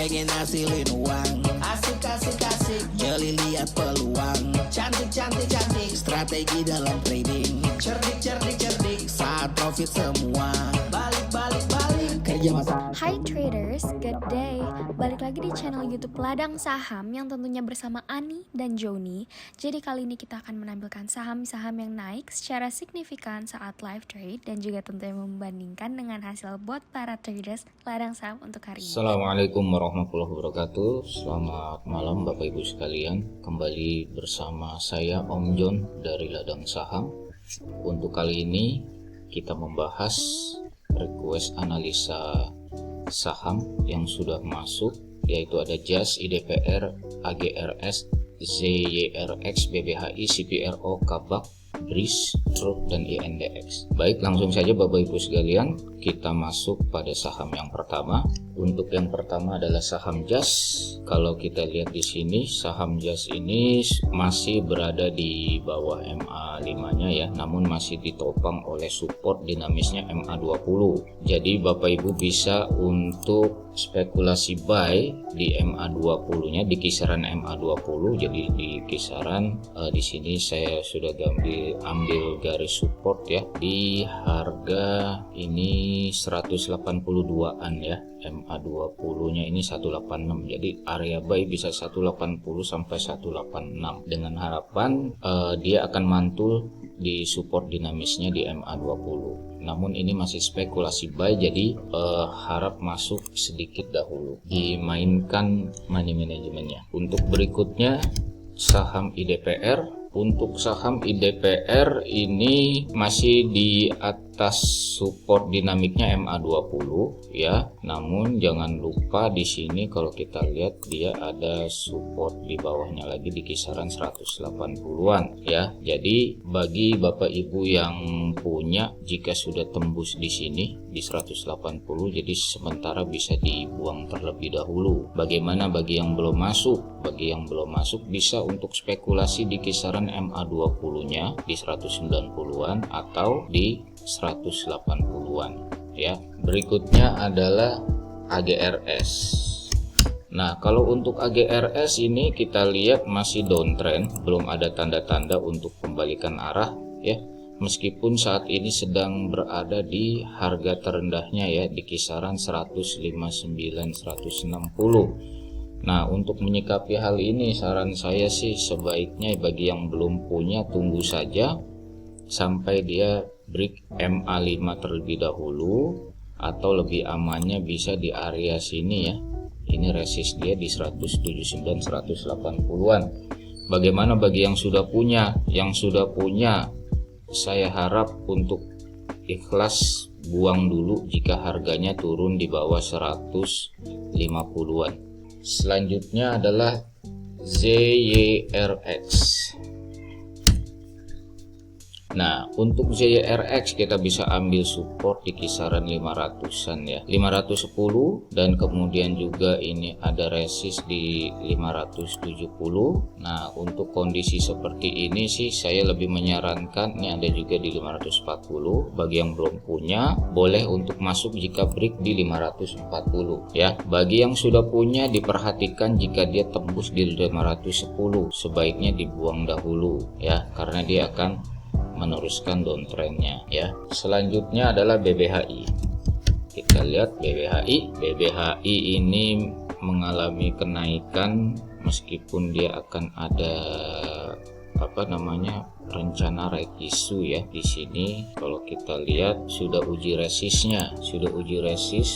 pengen hasilin uang. Asik asik asik, jeli lihat peluang. Cantik cantik cantik, strategi dalam trading. Cerdik cerdik cerdik, saat profit semua. Balik balik balik, kerja masa. Hai traders, good day. Balik lagi di channel YouTube Ladang Saham yang tentunya bersama Ani dan Joni. Jadi kali ini kita akan menampilkan saham-saham yang naik secara signifikan saat live trade dan juga tentunya membandingkan dengan hasil bot para traders ladang saham untuk hari ini. Assalamualaikum warahmatullahi wabarakatuh. Selamat malam Bapak Ibu sekalian. Kembali bersama saya Om John dari Ladang Saham. Untuk kali ini kita membahas request analisa saham yang sudah masuk, yaitu ada JAS, IDPR, AGRS, ZYRX, BBHI, CPRO, Kabak, BRIS, TRUP, dan INDX. Baik, langsung saja Bapak Ibu sekalian, kita masuk pada saham yang pertama. Untuk yang pertama adalah saham JAS. Kalau kita lihat di sini, saham JAS ini masih berada di bawah MA5-nya ya, namun masih ditopang oleh support dinamisnya MA20. Jadi Bapak Ibu bisa untuk spekulasi buy di MA20-nya, di kisaran MA20. Jadi di kisaran di sini saya sudah ambil garis support ya, di harga ini 182-an ya. MA20 nya ini 186, jadi area buy bisa 180 sampai 186 dengan harapan dia akan mantul di support dinamisnya di MA20. Namun ini masih spekulasi buy, jadi harap masuk sedikit dahulu, dimainkan money manajemennya. Untuk berikutnya saham IDPR. Untuk saham IDPR ini masih di atas support dinamiknya MA20 ya. Namun jangan lupa di sini kalau kita lihat dia ada support di bawahnya lagi di kisaran 180-an ya. Jadi bagi Bapak Ibu yang punya, jika sudah tembus di sini di 180, jadi sementara bisa dibuang terlebih dahulu. Bagaimana bagi yang belum masuk? Bagi yang belum masuk bisa untuk spekulasi di kisaran MA20-nya di 190-an atau di 180-an ya. Berikutnya adalah AGRS. Nah, kalau untuk AGRS ini kita lihat masih downtrend, belum ada tanda-tanda untuk pembalikan arah ya. Meskipun saat ini sedang berada di harga terendahnya ya, di kisaran 159-160. Nah, untuk menyikapi hal ini saran saya sih sebaiknya bagi yang belum punya tunggu saja sampai dia break MA5 terlebih dahulu, atau lebih amannya bisa di area sini ya. Ini resist dia di 179-180-an. Bagaimana bagi yang sudah punya? Yang sudah punya, saya harap untuk ikhlas buang dulu jika harganya turun di bawah 150-an. Selanjutnya adalah ZYRX. Nah, untuk ZYRX kita bisa ambil support di kisaran 500-an ya, 510, dan kemudian juga ini ada resist di 570. Nah, untuk kondisi seperti ini sih saya lebih menyarankan, ini ada juga di 540. Bagi yang belum punya boleh untuk masuk jika break di 540 ya. Bagi yang sudah punya diperhatikan jika dia tembus di 510 sebaiknya dibuang dahulu ya, karena dia akan meneruskan downtrendnya ya. Selanjutnya adalah BBHI. Kita lihat BBHI ini mengalami kenaikan meskipun dia akan ada rencana right issue ya. Di sini kalau kita lihat sudah uji resistnya,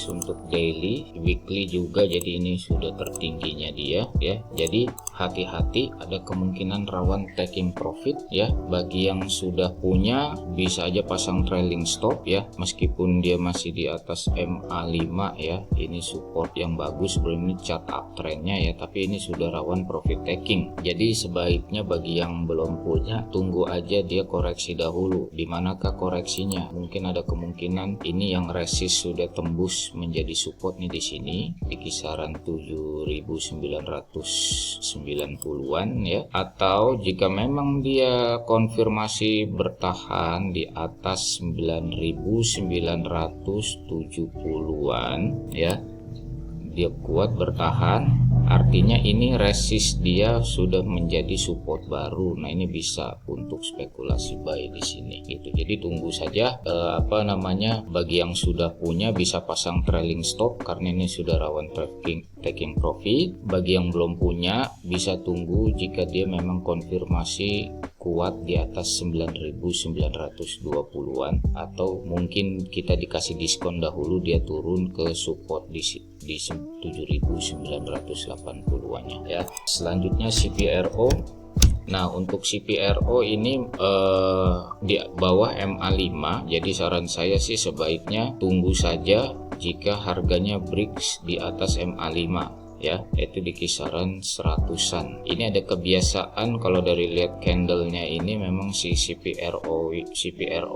untuk daily, weekly juga, jadi ini sudah tertingginya dia ya. Jadi hati-hati, ada kemungkinan rawan taking profit ya. Bagi yang sudah punya bisa aja pasang trailing stop ya, meskipun dia masih di atas MA5 ya. Ini support yang bagus, sebelum ini chart uptrendnya ya, tapi ini sudah rawan profit taking. Jadi sebaiknya bagi yang belum punya tunggu aja dia koreksi dahulu. Di manakah koreksinya? Mungkin ada kemungkinan ini yang resist sudah tembus menjadi support nih di sini di kisaran 7.990-an ya. Atau jika memang dia konfirmasi bertahan di atas 9.970-an ya, dia kuat bertahan, artinya ini resist dia sudah menjadi support baru. Nah, ini bisa untuk spekulasi buy di sini gitu. Jadi tunggu saja bagi yang sudah punya bisa pasang trailing stop karena ini sudah rawan taking profit. Bagi yang belum punya bisa tunggu jika dia memang konfirmasi kuat di atas 9.920-an, atau mungkin kita dikasih diskon dahulu dia turun ke support di 7.980-an ya. Selanjutnya CPRO. Nah, untuk CPRO ini di bawah MA5, jadi saran saya sih sebaiknya tunggu saja jika harganya breaks di atas MA5 ya, itu di kisaran 100-an. Ini ada kebiasaan kalau dari lihat candlenya ini memang si CPRO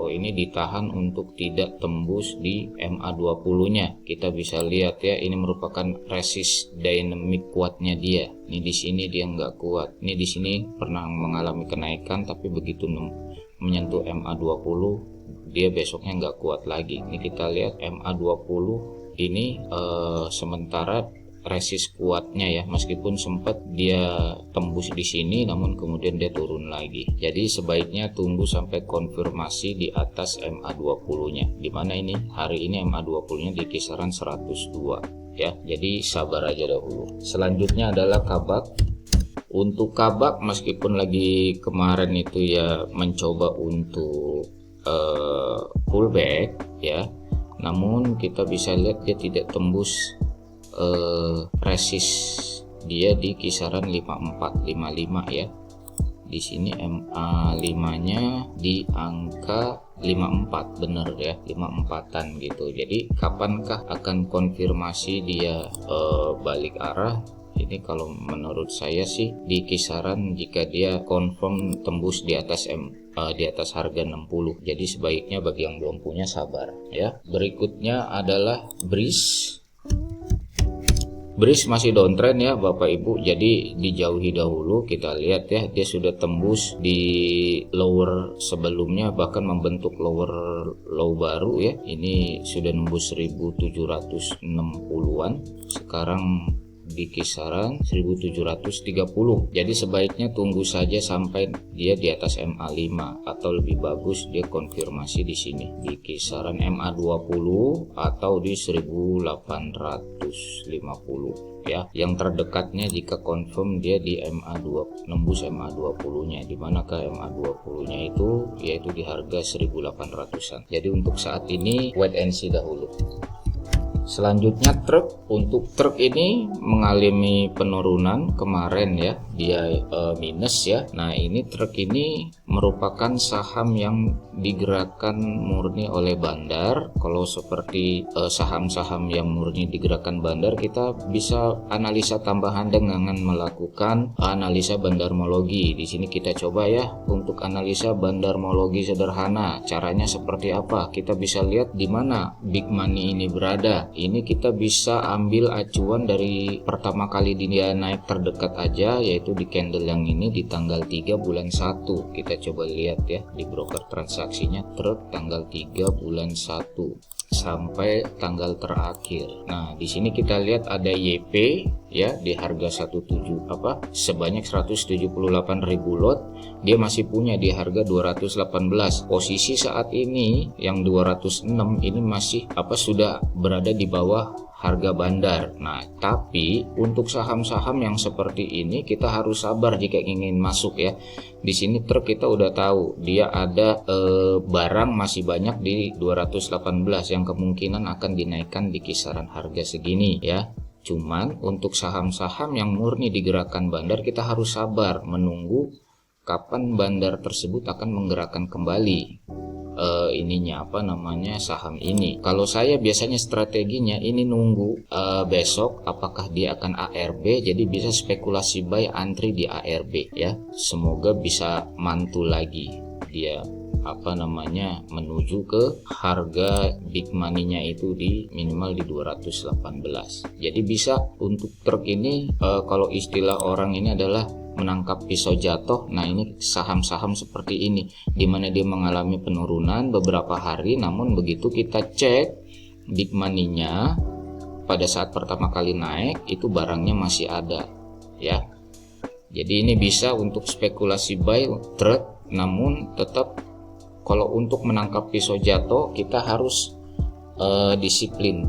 ini ditahan untuk tidak tembus di MA20-nya. Kita bisa lihat ya, ini merupakan resist dynamic kuatnya dia. Ini di sini dia nggak kuat. Ini di sini pernah mengalami kenaikan tapi begitu menyentuh MA20 dia besoknya nggak kuat lagi. Ini kita lihat MA20 ini sementara resist kuatnya ya, meskipun sempat dia tembus di sini namun kemudian dia turun lagi. Jadi sebaiknya tunggu sampai konfirmasi di atas MA20-nya, dimana ini hari ini MA20-nya di kisaran 102 ya. Jadi sabar aja dahulu. Selanjutnya adalah Kabak. Untuk Kabak meskipun lagi kemarin itu ya mencoba untuk pullback ya, namun kita bisa lihat dia tidak tembus resist dia di kisaran 54-55 ya. Di sini MA5-nya di angka 54, bener ya, 54-an gitu. Jadi kapankah akan konfirmasi dia balik arah? Ini kalau menurut saya sih di kisaran jika dia confirm tembus di atas harga 60. Jadi sebaiknya bagi yang belum punya sabar ya. Berikutnya adalah Breeze. Breeze masih downtrend ya Bapak Ibu, jadi dijauhi dahulu. Kita lihat ya, dia sudah tembus di lower sebelumnya, bahkan membentuk low baru ya. Ini sudah nembus 1760-an, sekarang di kisaran 1730. Jadi sebaiknya tunggu saja sampai dia di atas MA5, atau lebih bagus dia konfirmasi di sini di kisaran MA20 atau di 1850 ya. Yang terdekatnya jika confirm dia di MA2, nembus MA20-nya. Di manakah MA20-nya itu? Yaitu di harga 1800-an. Jadi untuk saat ini wait and see dahulu. Selanjutnya truk. Untuk truk ini mengalami penurunan kemarin ya, dia minus ya. Nah, ini truk ini merupakan saham yang digerakkan murni oleh bandar. Kalau seperti saham-saham yang murni digerakkan bandar, kita bisa analisa tambahan dengan melakukan analisa bandarmologi. Di sini kita coba ya untuk analisa bandarmologi sederhana. Caranya seperti apa? Kita bisa lihat di mana big money ini berada. Ini kita bisa ambil acuan dari pertama kali dia naik terdekat aja, yaitu di candle yang ini di tanggal 3 bulan 1. Kita coba lihat ya di broker transaksinya truk tanggal 3 bulan 1 sampai tanggal terakhir. Nah, di sini kita lihat ada YP ya di harga sebanyak 178.000 lot. Dia masih punya di harga 218. Posisi saat ini yang 206 ini masih sudah berada di bawah harga bandar. Nah, tapi untuk saham-saham yang seperti ini kita harus sabar jika ingin masuk ya. Di sini truk kita udah tahu dia ada barang masih banyak di 218 yang kemungkinan akan dinaikkan di kisaran harga segini ya. Cuman untuk saham-saham yang murni digerakkan bandar kita harus sabar menunggu kapan bandar tersebut akan menggerakkan kembali saham ini. Kalau saya biasanya strateginya ini nunggu besok apakah dia akan ARB, jadi bisa spekulasi buy antri di ARB ya. Semoga bisa mantul lagi dia menuju ke harga big money-nya itu di minimal di 218. Jadi bisa untuk truk ini kalau istilah orang ini adalah menangkap pisau jatuh. Nah, ini saham-saham seperti ini di mana dia mengalami penurunan beberapa hari, namun begitu kita cek big money-nya pada saat pertama kali naik itu barangnya masih ada ya. Jadi ini bisa untuk spekulasi buy trade, namun tetap kalau untuk menangkap pisau jatuh kita harus disiplin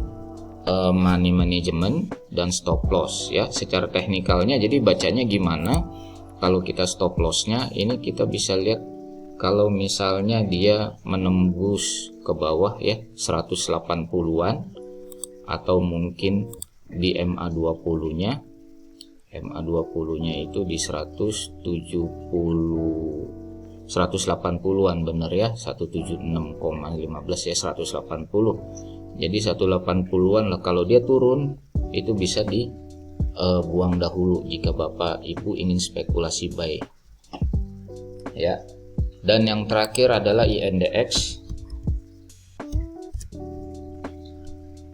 money management dan stop loss ya. Secara teknikalnya jadi bacanya gimana, kalau kita stop lossnya ini kita bisa lihat kalau misalnya dia menembus ke bawah ya 180-an atau mungkin di MA20 nya itu di 180-an bener ya, 176,15 ya, 180. Jadi 180-an lah, kalau dia turun itu bisa dibuang dahulu jika Bapak Ibu ingin spekulasi buy ya. Dan yang terakhir adalah INDX.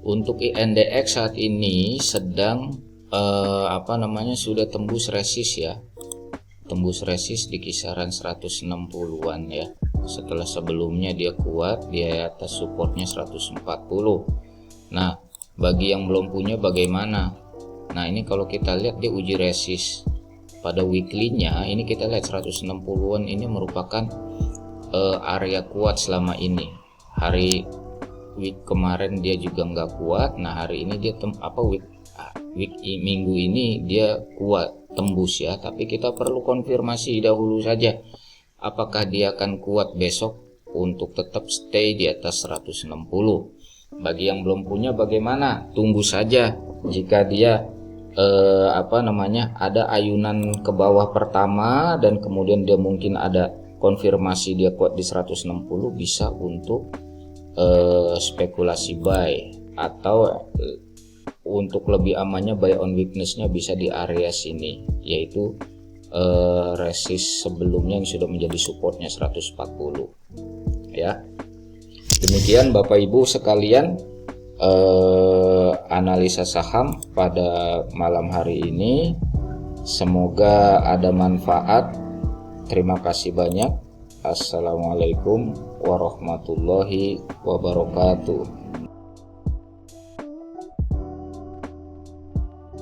Untuk INDX saat ini sedang sudah tembus resist ya. Tembus resist di kisaran 160-an ya. Setelah sebelumnya dia kuat di atas supportnya 140. Nah, bagi yang belum punya bagaimana? Nah, ini kalau kita lihat dia uji resist pada weekly-nya, ini kita lihat 160-an ini merupakan area kuat selama ini. Week kemarin dia juga nggak kuat. Nah, hari ini dia minggu ini dia kuat tembus ya, tapi kita perlu konfirmasi dahulu saja apakah dia akan kuat besok untuk tetap stay di atas 160. Bagi yang belum punya bagaimana? Tunggu saja. Jika dia ada ayunan ke bawah pertama dan kemudian dia mungkin ada konfirmasi dia kuat di 160, bisa untuk spekulasi buy, atau untuk lebih amannya buy on weakness-nya bisa di area sini, yaitu resist sebelumnya yang sudah menjadi supportnya 140 ya. Demikian Bapak Ibu sekalian analisa saham pada malam hari ini, semoga ada manfaat. Terima kasih banyak. Assalamualaikum warahmatullahi wabarakatuh.